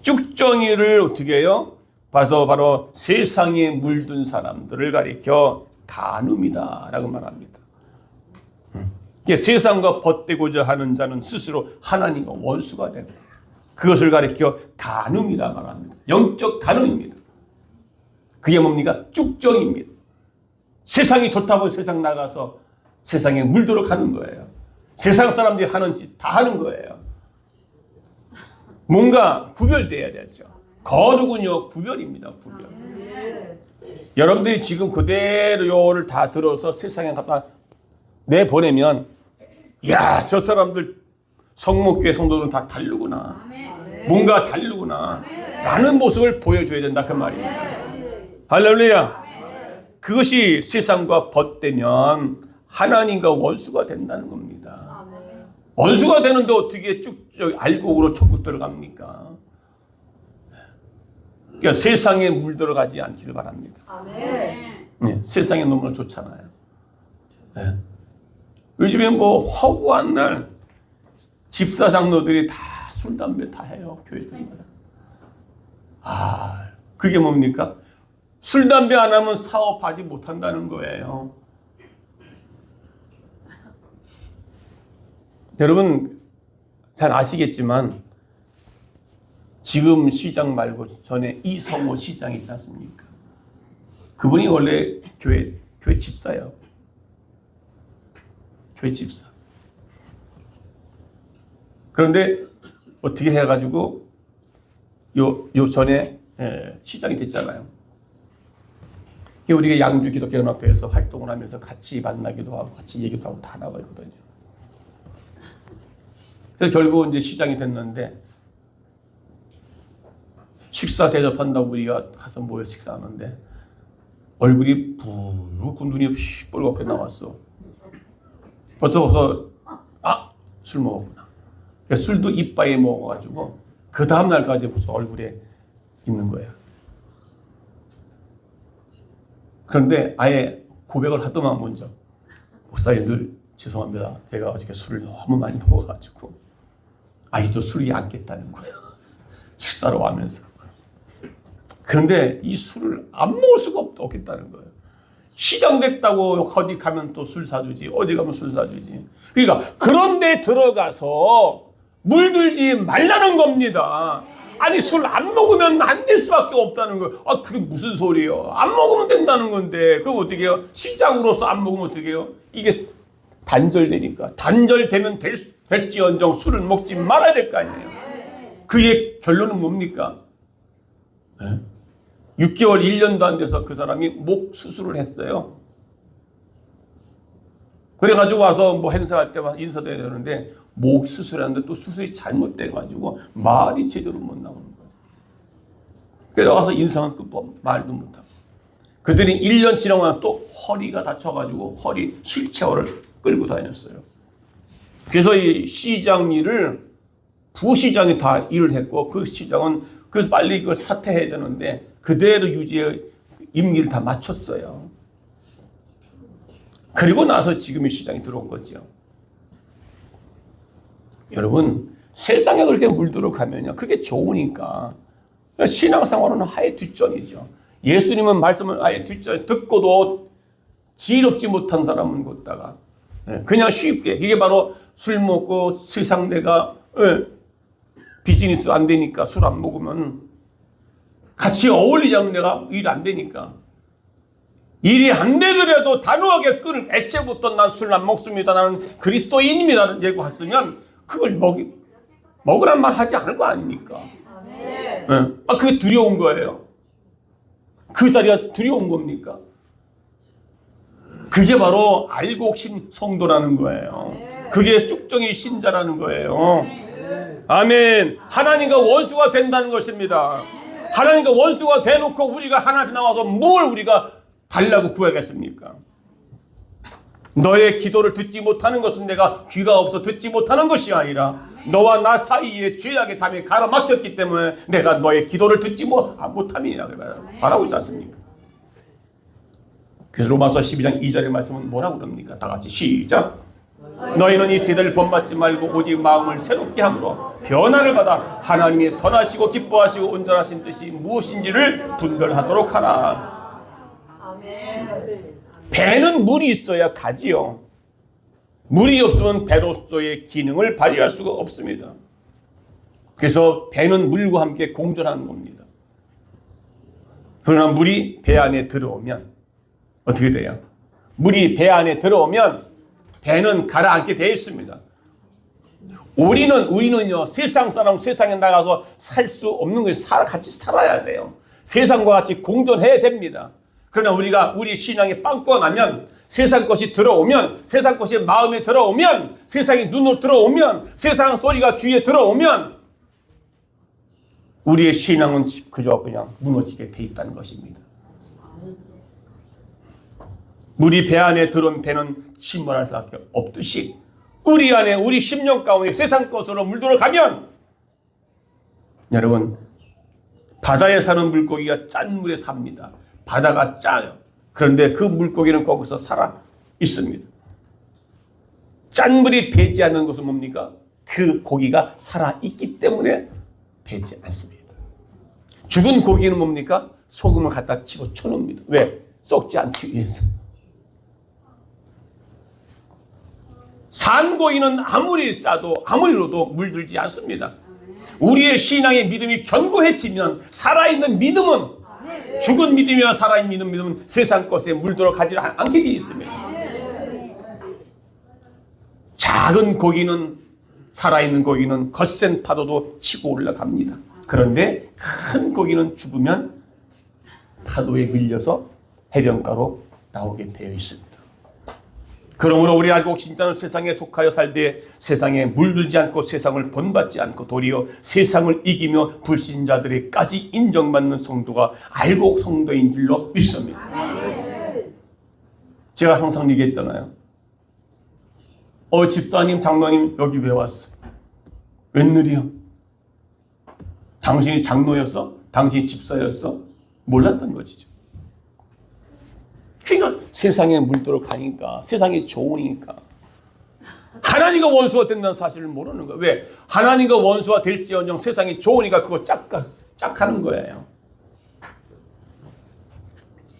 쭉정이를 어떻게 해요? 봐서 바로 세상에 물든 사람들을 가리켜 간음이다 라고 말합니다. 세상과 벗되고자 하는 자는 스스로 하나님과 원수가 되고 그것을 가리켜 간음이라 말합니다. 영적 간음입니다. 그게 뭡니까? 쭉정입니다. 세상이 좋다고 세상 나가서 세상에 물들어 가는 거예요. 세상 사람들이 하는 짓 다 하는 거예요. 뭔가 구별돼야 되죠. 거룩은요 구별입니다. 구별. 여러분들이 지금 그대로 요를 다 들어서 세상에 갖다 내보내면 야, 저 사람들 성목교회 성도들은 다 다르구나. 뭔가 다르구나 라는 모습을 보여줘야 된다 그 말입니다. 할렐루야. 그것이 세상과 벗되면 하나님과 원수가 된다는 겁니다. 원수가 되는데 어떻게 쭉 알곡으로 천국 들어갑니까? 그러니까 세상에 물들어가지 않기를 바랍니다. 네, 세상에 너무나 좋잖아요. 네. 요즘에 뭐 허구한 날 집사 장로들이 다 술 담배 다 해요. 교회들마다. 그게 뭡니까? 술 담배 안 하면 사업하지 못한다는 거예요. 여러분 잘 아시겠지만 지금 시장 말고 전에 이성호 시장이 있지 않습니까? 그분이 원래 교회 집사예요. 교회 집사. 그런데 어떻게 해가지고 요 전에 시장이 됐잖아요. 우리가 양주 기독교연합회에서 활동을 하면서 같이 만나기도 하고 같이 얘기도 하고 다 나가거든요. 그래서 결국 이제 시장이 됐는데 식사 대접한다고 우리가 가서 모여 식사하는데 얼굴이 붉고 눈이 시뻘겋게 나왔어. 벌써 술 먹었구나. 그러니까 술도 이빨에 먹어가지고 그 다음 날까지 벌써 얼굴에 있는 거야. 그런데 아예 고백을 하더만 먼저 목사님들 죄송합니다. 제가 어저께 술을 너무 많이 먹어가지고 아직도 술이 안 깼다는 거예요. 식사로 하면서. 그런데 이 술을 안 먹을 수가 없겠다는 거예요. 시장 됐다고 어디 가면 또 술 사주지. 어디 가면 술 사주지. 그러니까 그런 데 들어가서 물들지 말라는 겁니다. 아니 술 안 먹으면 안 될 수밖에 없다는 거예요. 아 그게 무슨 소리예요? 안 먹으면 된다는 건데 그거 어떻게 해요? 시장으로서 안 먹으면 어떻게 해요? 이게 단절되니까 단절되면 될지언정 술을 먹지 말아야 될 거 아니에요. 그의 결론은 뭡니까? 네? 6개월 1년도 안 돼서 그 사람이 목 수술을 했어요. 그래가지고 와서 뭐 행사할 때만 인사돼야 되는데 목 수술하는데 또 수술이 잘못돼가지고 말이 제대로 못 나오는 거예요. 그래서 와서 인상은 끝법 말도 못하고 그들이 1년 지나고 나서 또 허리가 다쳐가지고 허리 휠체어를 끌고 다녔어요. 그래서 이 시장 일을 부시장이 다 일을 했고 그 시장은 그래서 빨리 이걸 사퇴해야 되는데 그대로 유지의 임기를 다 마쳤어요. 그리고 나서 지금의 시장이 들어온 거죠. 여러분 세상에 그렇게 물들어 가면요 그게 좋으니까 신앙생활은 아예 뒷전이죠. 예수님은 말씀을 아예 뒷전 듣고도 지혜롭지 못한 사람은 걷다가 그냥 쉽게 이게 바로 술 먹고 세상 내가 비즈니스 안 되니까 술 안 먹으면 같이 어울리자면 내가 일 안 되니까 일이 안 되더라도 단호하게 끊을 애초부터 난 술 안 먹습니다. 나는 그리스도인입니다라는 얘기를 했으면 그걸 먹으란 말 하지 않을 거 아닙니까? 네. 아 그게 두려운 거예요. 그 자리가 두려운 겁니까? 그게 바로 알곡 신 성도라는 거예요. 그게 쭉정이 신자라는 거예요. 아멘. 하나님과 원수가 된다는 것입니다. 하나님과 원수가 돼놓고 우리가 하나님 나와서 뭘 우리가 달라고 구하겠습니까? 너의 기도를 듣지 못하는 것은 내가 귀가 없어 듣지 못하는 것이 아니라 너와 나 사이에 죄악의 담이 가로막혔기 때문에 내가 너의 기도를 듣지 못함이라 말하고 있지 않습니까? 그래서 로마서 12장 2절의 말씀은 뭐라고 그럽니까? 다 같이 시작. 너희는 이 세대를 본받지 말고 오직 마음을 새롭게 함으로 변화를 받아 하나님의 선하시고 기뻐하시고 온전하신 뜻이 무엇인지를 분별하도록 하라. 아멘. 배는 물이 있어야 가지요. 물이 없으면 배로서의 기능을 발휘할 수가 없습니다. 그래서 배는 물과 함께 공존하는 겁니다. 그러나 물이 배 안에 들어오면 어떻게 돼요? 물이 배 안에 들어오면 배는 가라앉게 되어 있습니다. 우리는요 세상 사람 세상에 나가서 살 수 없는 것이 같이 살아야 돼요. 세상과 같이 공존해야 됩니다. 그러나 우리가 우리 신앙이 빵꾸가 나면 세상 것이 들어오면 세상 것이 마음에 들어오면 세상이 눈으로 들어오면 세상 소리가 귀에 들어오면 우리의 신앙은 그저 그냥 무너지게 돼 있다는 것입니다. 물이 배 안에 들어온 배는 침몰할 수밖에 없듯이 우리 안에 우리 심령 가운데 세상 것으로 물들어 가면 여러분 바다에 사는 물고기가 짠 물에 삽니다. 바다가 짜요. 그런데 그 물고기는 거기서 살아 있습니다. 짠 물이 배지 않는 것은 뭡니까? 그 고기가 살아 있기 때문에 배지 않습니다. 죽은 고기는 뭡니까? 소금을 갖다 치고 쳐놓습니다. 왜? 썩지 않기 위해서. 산 고기는 아무리 싸도 아무리로도 물들지 않습니다. 우리의 신앙의 믿음이 견고해지면 살아있는 믿음은 죽은 믿음이나 살아있는 믿음은 세상 것에 물들어 가지 않게 되어 있습니다. 작은 고기는 살아있는 고기는 거센 파도도 치고 올라갑니다. 그런데 큰 고기는 죽으면 파도에 밀려서 해변가로 나오게 되어 있습니다. 그러므로 우리 알곡 신자는 세상에 속하여 살되 세상에 물들지 않고 세상을 본받지 않고 도리어 세상을 이기며 불신자들에까지 인정받는 성도가 알곡 성도인 줄로 믿습니다. 제가 항상 얘기했잖아요. 집사님, 장로님 여기 왜 왔어? 웬일이야? 당신이 장로였어? 당신이 집사였어? 몰랐던 것이죠. 그러니까 세상에 물들어 가니까 세상이 좋으니까 하나님과 원수가 된다는 사실을 모르는 거예요. 왜? 하나님과 원수가 될지언정 세상이 좋으니까 그거 짝하는 거예요.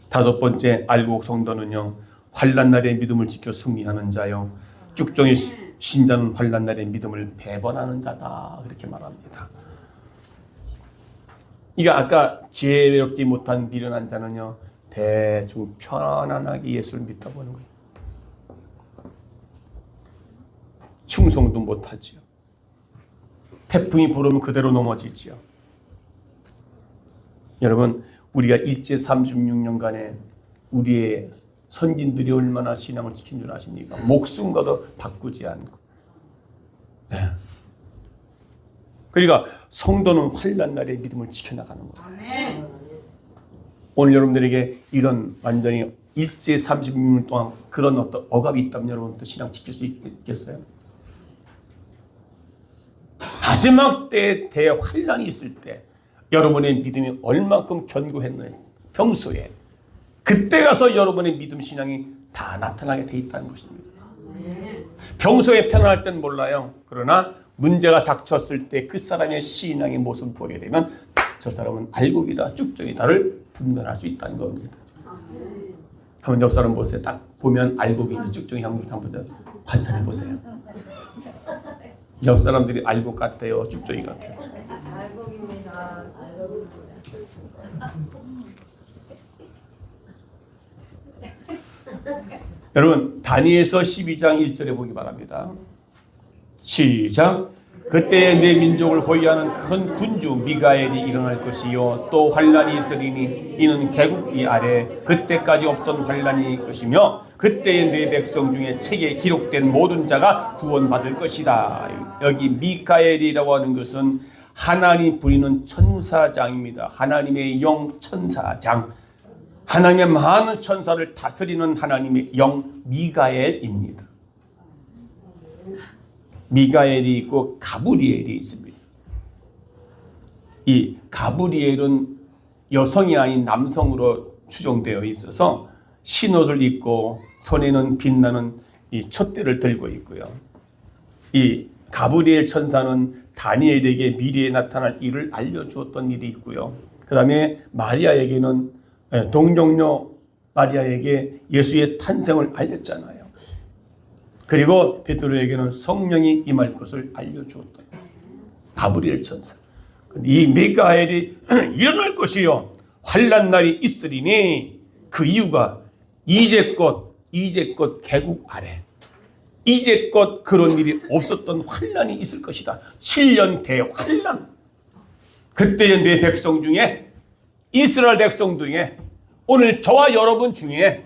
다섯 번째 알곡 성도는요 환난 날의 믿음을 지켜 승리하는 자요 쭉정의 신자는 환난 날의 믿음을 배반하는 자다 그렇게 말합니다. 이게 아까 지혜롭지 못한 미련한 자는요, 대충 편안하게 예수를 믿어보는 거예요. 충성도 못하지요. 태풍이 불으면 그대로 넘어지지요. 여러분, 우리가 일제 36년간에 우리의 선진들이 얼마나 신앙을 지킨 줄 아십니까? 목숨과도 바꾸지 않고. 네. 그러니까 성도는 환난 날에 믿음을 지켜나가는 거예요. 오늘 여러분들에게 이런 완전히 일제 36년 동안 그런 어떤 억압이 있다면 여러분도 신앙 지킬 수 있겠어요? 마지막 때에 대환란이 있을 때 여러분의 믿음이 얼만큼 견고했나요? 평소에. 그때 가서 여러분의 믿음 신앙이 다 나타나게 돼 있다는 것입니다. 평소에 편안할 땐 몰라요. 그러나 문제가 닥쳤을 때 그 사람의 신앙의 모습을 보게 되면 저 사람은 알곡이다, 쭉정이다를 분별할 수 있다는 겁니다. 한번 옆 사람 보세요. 딱 보면 알곡인지 쭉정이 한번 관찰해 보세요. 옆 사람들이 알곡 같아요, 쭉정이 같아요? 알곡입니다. 여러분, 다니엘서 12장 1절에 보기 바랍니다. 시작. 그때 내 민족을 호위하는 큰 군주 미가엘이 일어날 것이요 또 환란이 있으리니 이는 개국이 아래 그때까지 없던 환란이 것이며 그때의 내 백성 중에 책에 기록된 모든 자가 구원받을 것이다. 여기 미가엘이라고 하는 것은 하나님 부리는 천사장입니다. 하나님의 영 천사장. 하나님의 많은 천사를 다스리는 하나님의 영 미가엘입니다. 미가엘이 있고 가브리엘이 있습니다. 이 가브리엘은 여성이 아닌 남성으로 추정되어 있어서 신옷을 입고 손에는 빛나는 이 촛대를 들고 있고요. 이 가브리엘 천사는 다니엘에게 미래에 나타날 일을 알려주었던 일이 있고요. 그 다음에 마리아에게는 동정녀 마리아에게 예수의 탄생을 알렸잖아요. 그리고 베드로에게는 성령이 임할 것을 알려주었던 가브리엘 천사. 이 미가엘이 일어날 것이요 환난 날이 있으리니 그 이유가 이제껏 개국 아래 이제껏 그런 일이 없었던 환난이 있을 것이다. 7년 대환난. 그때의 내 백성 중에 이스라엘 백성 중에 오늘 저와 여러분 중에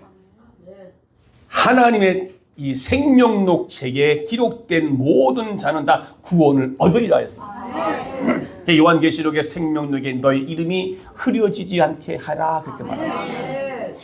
하나님의 이 생명록 책에 기록된 모든 자는 다 구원을 얻으리라 했습니다. 요한계시록의 생명록에 너희 이름이 흐려지지 않게 하라 그렇게 말합니다.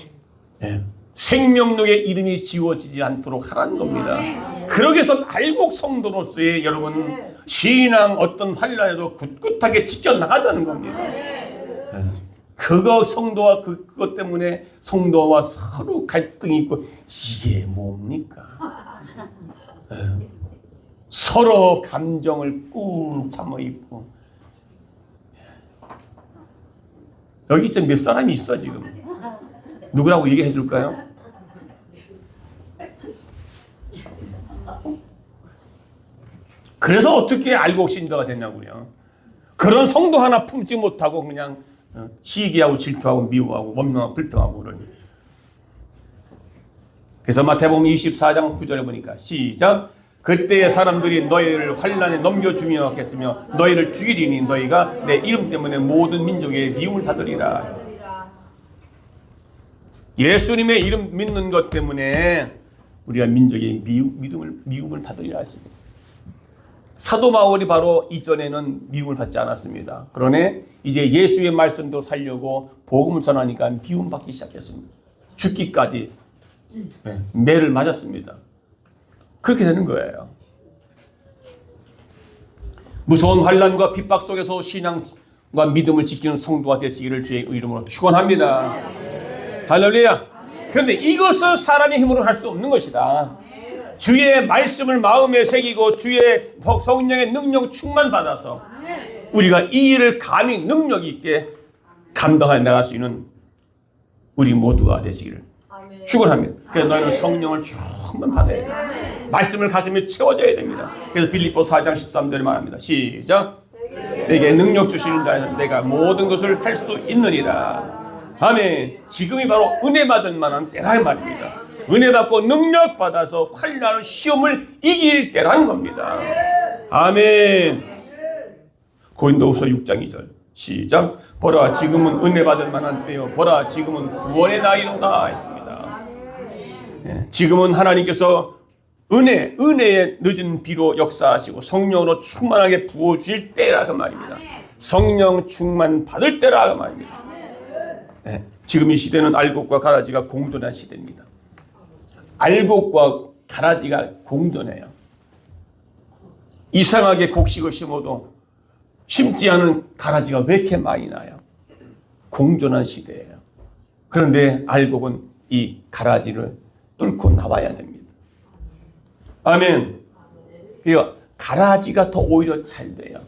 네. 생명록에 이름이 지워지지 않도록 하라는 겁니다. 그러기 위해서 알곡 성도로서의 여러분 신앙 어떤 환난에도 굳굳하게 지켜나가자는 겁니다. 네. 그거 성도와 그것 때문에 성도와 서로 갈등이 있고 이게 뭡니까? 네. 서로 감정을 꾹 참아 있고 여기 지금 몇 사람이 있어 지금? 누구라고 얘기해 줄까요? 그래서 어떻게 알곡 신도가 됐냐고요. 그런 성도 하나 품지 못하고 그냥 시기하고 질투하고 미워하고 원망하고 불평하고 그러니. 그래서 마태복음 24장 9절에 보니까 시작. 그때의 사람들이 너희를 환난에 넘겨주며 겠으며 너희를 죽이리니 너희가 내 이름 때문에 모든 민족의 미움을 받으리라. 예수님의 이름 믿는 것 때문에 우리가 민족의 미움을 받으리라 했습니다. 사도 바울이 바로 이전에는 미움을 받지 않았습니다. 그러나 이제 예수의 말씀도 살려고 복음을 전하니까 미움받기 시작했습니다. 죽기까지 매를 맞았습니다. 그렇게 되는 거예요. 무서운 환난과 핍박 속에서 신앙과 믿음을 지키는 성도가 되시기를 주의 이름으로 축원합니다. 할렐루야. 그런데 이것은 사람의 힘으로 할 수 없는 것이다. 주의 말씀을 마음에 새기고 주의 성령의 능력 충만받아서 우리가 이 일을 감히 능력 있게 감당해 나갈 수 있는 우리 모두가 되시기를 축원합니다. 그래서 너희는 성령을 충만 받아야 돼. 말씀을 가슴에 채워져야 됩니다. 그래서 빌립보 4장 13절에 말합니다. 시작. 내게 능력 주시는 자는 내가 모든 것을 할 수 있느니라. 아멘. 지금이 바로 은혜 받을 만한 때라 말입니다. 은혜 받고 능력 받아서 환난의 시험을 이길 때라는 겁니다. 아멘. 고린도후서 6장 2절 시작. 보라 지금은 은혜 받을 만한 때요 보라 지금은 구원의 날이로다 했습니다. 지금은 하나님께서 은혜의 늦은 비로 역사하시고 성령으로 충만하게 부어주실 때라 그 말입니다. 성령 충만 받을 때라 그 말입니다. 지금 이 시대는 알곡과 가라지가 공존한 시대입니다. 알곡과 가라지가 공존해요. 이상하게 곡식을 심어도 심지 않은 가라지가 왜 이렇게 많이 나요? 공존한 시대예요. 그런데 알곡은 이 가라지를 뚫고 나와야 됩니다. 아멘. 그리고 가라지가 더 오히려 잘 돼요.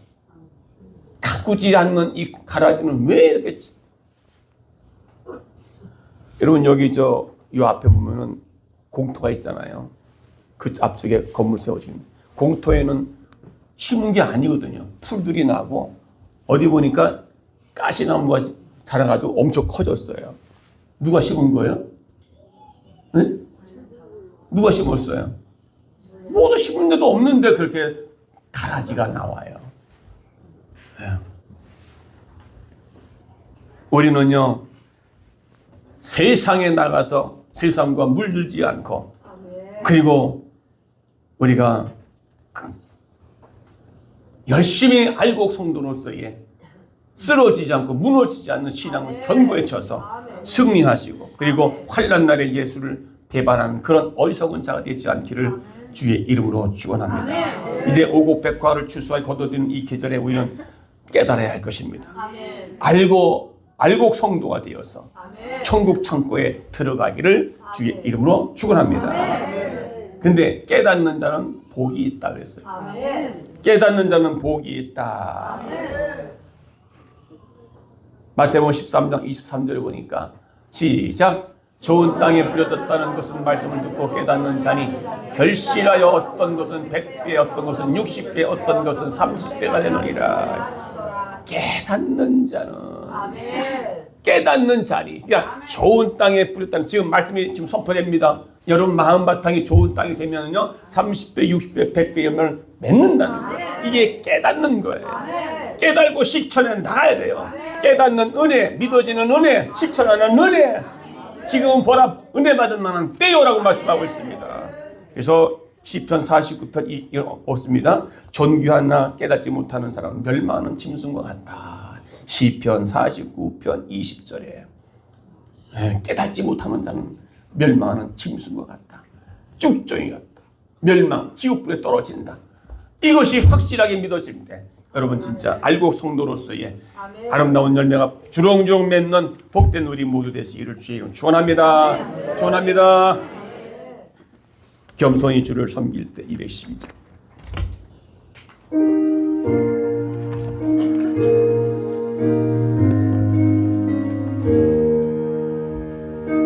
가꾸지 않는 이 가라지는 왜 이렇게 여러분 여기 이 앞에 보면은 공터가 있잖아요. 그 앞쪽에 건물 세워지는 공터에는 심은 게 아니거든요. 풀들이 나고 어디 보니까 가시나무가 자라가지고 엄청 커졌어요. 누가 심은 거예요? 네? 누가 심었어요? 뭐도 심은 데도 없는데 그렇게 가라지가 나와요. 네. 우리는요 세상에 나가서 세상과 물들지 않고 그리고 우리가 열심히 알곡 성도로서의 쓰러지지 않고 무너지지 않는 신앙을 견고에 쳐서 승리하시고 그리고 환난 날에 예수를 배반하는 그런 어리석은 자가 되지 않기를 주의 이름으로 축원합니다. 이제 오곡백화를 추수하여 거둬들이는 이 계절에 우리는 깨달아야 할 것입니다. 알곡 성도가 되어서 천국 창고에 들어가기를 주의 이름으로 축원합니다. 근데 깨닫는 자는 복이 있다 그랬어요. 깨닫는 자는 복이 있다. 마태복음 13장 23절에 보니까 시작. 좋은 땅에 뿌려졌다는 것은 말씀을 듣고 깨닫는 자니 결실하여 어떤 것은 100배 어떤 것은 60배 어떤 것은 30배가 되느니라. 깨닫는 자는 깨닫는 자니 그러니까 좋은 땅에 뿌렸다는 지금 말씀이 지금 선포됩니다. 여러분 마음바탕이 좋은 땅이 되면요 30배 60배 100배 맺는다는 거예요. 이게 깨닫는 거예요. 깨달고 실천해 나가야 돼요. 깨닫는 은혜, 믿어지는 은혜, 실천하는 은혜. 지금은 보라 은혜 받을 만한 때요라고 말씀하고 있습니다. 그래서 시편 49편 없습니다. 존귀하나 깨닫지 못하는 사람은 멸망하는 짐승과 같다. 시편 49편 20절에 깨닫지 못하는 자는 멸망하는 짐승과 같다. 쭉종이 같다. 멸망, 지옥불에 떨어진다. 이것이 확실하게 믿어질 때 여러분 진짜 알곡 성도로서의 아름다운 열매가 주렁주렁 맺는 복된 우리 모두 되시기를 주의 이름 축원합니다. 축원합니다. 겸손히 주를 섬길 때 212절.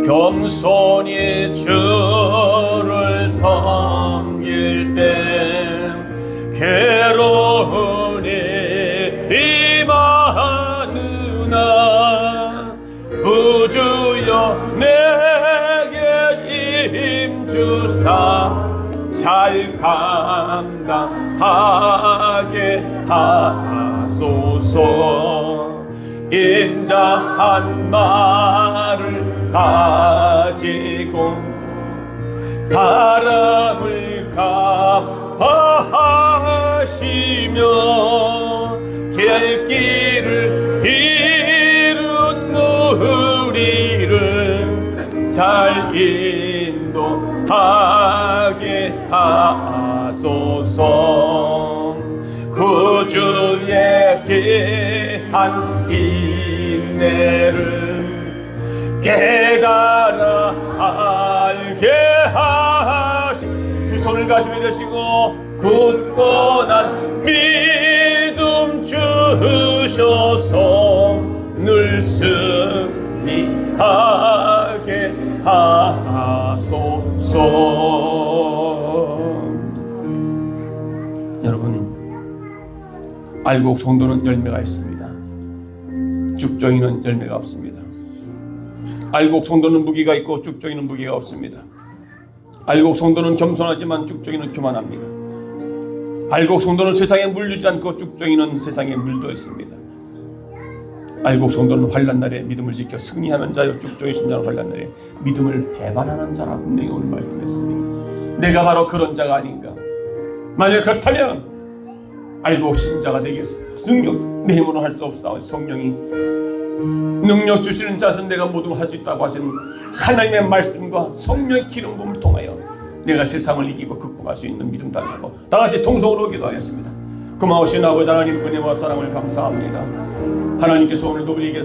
겸손히 주를 섬길 때 괴로운 일이 많으나 우주여 내게 임주사 잘 감당하게 하소서. 인자한 말을 가지고 사람을 갚아하시며 길 길을 이룬 우리를 잘 인도하게 하소서. 구주의 귀한 인내를 깨달아 알게 하시. 두 손을 가슴에 대시고 굳건한 믿음 주셔서 늘 승리하게 하소서. 여러분 알곡 송도는 열매가 있습니다. 죽정이는 열매가 없습니다. 알곡 송도는 무기가 있고 죽정이는 무기가 없습니다. 알곡 송도는 겸손하지만 죽정이는 교만합니다. 알곡 송도는 세상에 물들지 않고 죽정이는 세상에 물들어 있습니다. 알곡 송도는 환난 날에 믿음을 지켜 승리하는 자요, 죽정이 신자는 환난 날에 믿음을 배반하는 자라 분명히 오늘 말씀했습니다. 내가 바로 그런 자가 아닌가. 만약 그렇다면 알곡 신자가 되기 위해서 능력 내 힘으로 할 수 없사오. 성령이 능력 주시는 자는 내가 모든 걸 할 수 있다고 하시는 하나님의 말씀과 성령의 기름 부음을 통하여 내가 세상을 이기고 극복할 수 있는 믿음 달라고 다 같이 통성으로 기도하겠습니다. 고마우신 아버지 하나님, 은혜와 사랑을 감사합니다. 하나님께서 오늘도 우리에게